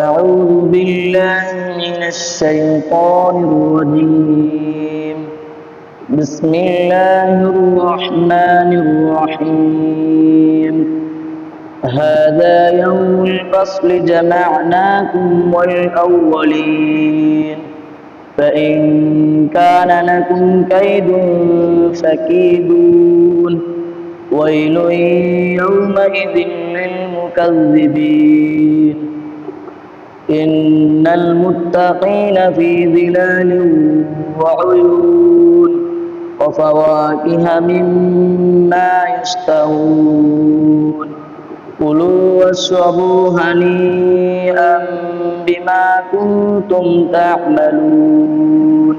أعوذ بالله من الشيطان الرجيم بسم الله الرحمن الرحيم هذا يوم الفصل جمعناكم والأولين فإن كان لكم كيد فكيدون ويل يومئذ للمكذبين إن المتقين في ظلال وعيون وفواكه مما يشتهون كلوا واشربوا هنيئا بما كنتم تعملون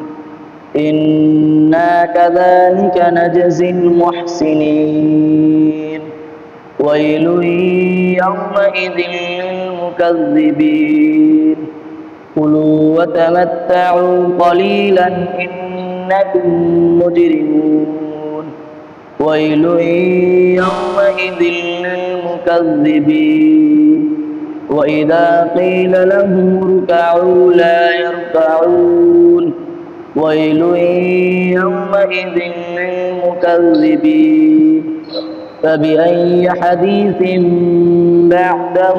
إنا كذلك نجزي المحسنين ويل يومئذ للمكذبين كلوا وتمتعوا قليلا إنكم مجرمون ويل يومئذ للمكذبين وإذا قيل لهم اركعوا لا يركعون ويل يومئذ للمكذبين فبأي حديث بعده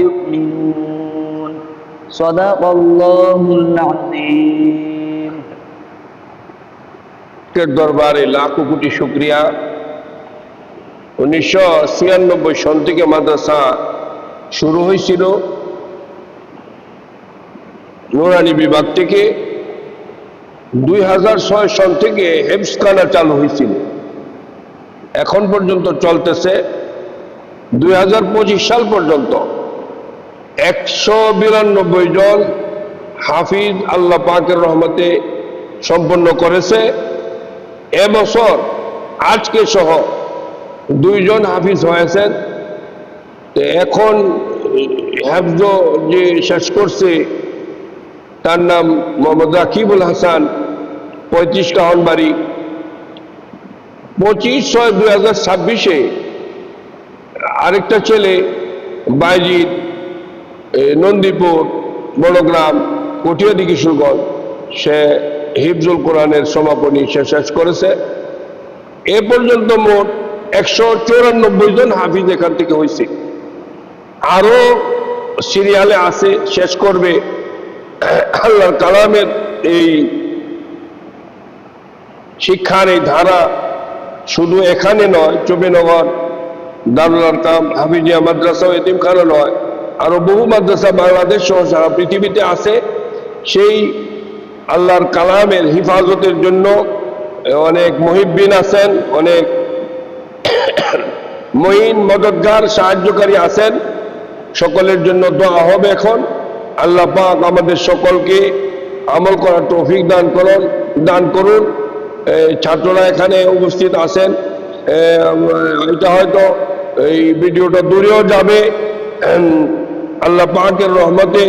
يؤمنون صدق الله العظيم দরবারে লাখো কোটি শুকরিয়া 1996 সন থেকে মাদ্রাসা শুরু হয়েছিল নুরানি বিভাগ থেকে 2006 সন থেকে হেফজখানা চালু হয়েছিল এখন পর্যন্ত চলতেছে 2025 সাল পর্যন্ত 192 জন হাফিজ আল্লাহ পাকের রহমতে সম্পন্ন করেছে এবছর আজকে সহ 2 জন হাফিজ হয়েছেন এখন হেফজ যে শেষ করছে তার নাম মোহাম্মদ রাকিবুল হাসান 35 কাহনবাড়ি 25/6/2026 আরেকটা ছেলে বাইজিদ নন্দীপুর বড়গ্রাম কটিয়াদি কিশোরগঞ্জ সে হিফজুল কোরআনের সমাপনী সে শেষ করেছে এ পর্যন্ত মোট 194 জন হাফিজ এখান থেকে হয়েছে আরো সিরিয়ালে আছে শেষ করবে আল্লাহর কালামের এই শিক্ষার এই ধারা শুধু এখানে নয় চবিনগর দারুল আরকাম হাফিজিয়া মাদ্রাসা এতিমখানা নয় আরো বহু মাদ্রাসা বাংলাদেশ সহ সারা পৃথিবীতে আছে সেই আল্লাহর কালামের হিফাজতের জন্য অনেক মুহিব্বিন আছেন অনেক মহিন মদদগার সাহায্যকারী আছেন সকলের জন্য দোয়া হবে এখন আল্লাহ পাক আমাদের সকলকে আমল করার তৌফিক দান করুন ছাত্ররা এখানে উপস্থিত আছেন এটা হয়তো এই ভিডিওটা দূরেও যাবে আল্লাহ পাকের রহমতে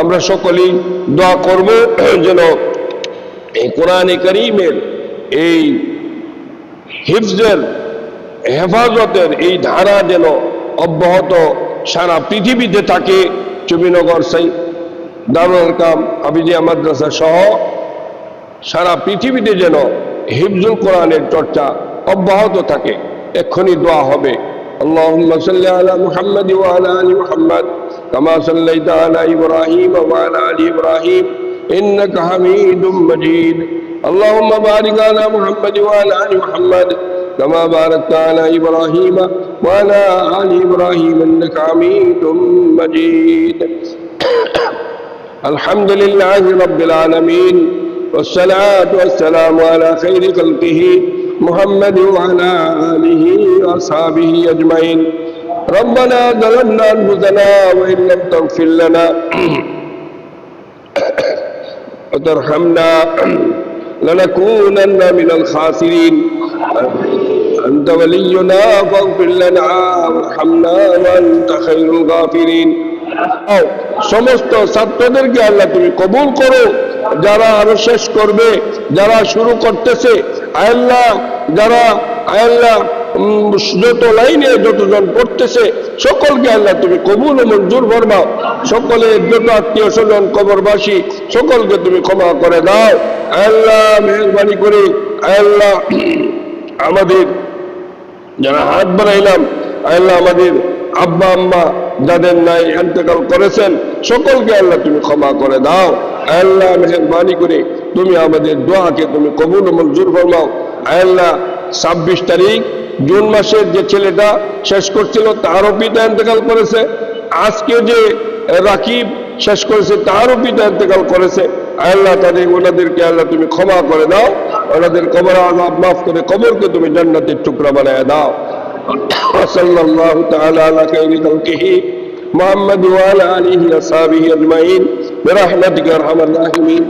আমরা সকলেই দোয়া করব যেন এই কোরআনে কারীমের এই হিফজের হেফাজতের এই ধারা যেন অব্যাহত সারা পৃথিবীতে থাকে চবিনগর দারুল আরকাম হাফিজিয়া মাদ্রাসা সহ সারা পৃথিবীতে যেন হিফজুল কোরআনের চর্চা অব্যাহত থাকে এক্ষুনি দোয়া হবে আল্লাহুম্মা সাল্লি আলা মুহাম্মাদ ওয়া আলা আলি মুহাম্মাদ কামা সাল্লাইতা আলা ইব্রাহিম ওয়া আলা আলি ইব্রাহিম ইন্নাকা হামিদুম মাজিদ আল্লাহুম্মা বারিক আলা মুহাম্মাদ ওয়া আলা আলি মুহাম্মাদ كما باركت على إبراهيم وعلى آل إبراهيم إنك حميد مجيد الحمد لله رب العالمين والصلاة والسلام على خير خلقه محمد وعلى آله وأصحابه أجمعين ربنا ظلمنا أنفسنا وإن لم تغفر لنا وترحمنا لنكونن من الخاسرين أنت ولينا فاغفر لنا وارحمنا وأنت خير الغافرين সমস্ত ছাত্রদেরকে আল্লাহ তুমি কবুল করো যারা আরো শেষ করবে যারা শুরু করতেছে আল্লাহ যারা আল্লাহ যত লাইনে যতজন পড়তেছে সকলকে আল্লাহ তুমি কবুল ও মঞ্জুর ফরমাও। সকলের যত আত্মীয় স্বজন কবরবাসী সকলকে তুমি ক্ষমা করে দাও আল্লাহ। মেহরবানি করে আল্লাহ আমাদের যারা হাত বাড়াইলাম আল্লাহ, আমাদের আব্বা আম্মা যাদের নাই ইন্তেকাল করেছেন সকলকে আল্লাহ তুমি ক্ষমা করে দাও আল্লাহ। মেহরবানি করে তুমি আমাদের দোয়াকে তুমি কবুল ও মঞ্জুর ফরমাও আল্লাহ। 26 তারিখ জুন মাসের যে ছেলেটা শেষ করছিল তারও পিতা ইন্তেকাল করেছে। আজকে যে রাকিব শেষ করেছে তারও পিতা ইন্তেকাল করেছে আল্লাহ। ওনাদেরকে আল্লাহ তুমি ক্ষমা করে দাও, ওনাদের কবর আযাব মাফ করে কবরকে তুমি জান্নাতের টুকরা বানায় দাও। সাল্লাল্লাহু তাআলা আলা খাইরি খালকিহি মুহাম্মদ ওয়া আলা আলিহি ওয়া সাহবিহি আজমাইন বিরহমাতিকা আরহামার রাহিমিন।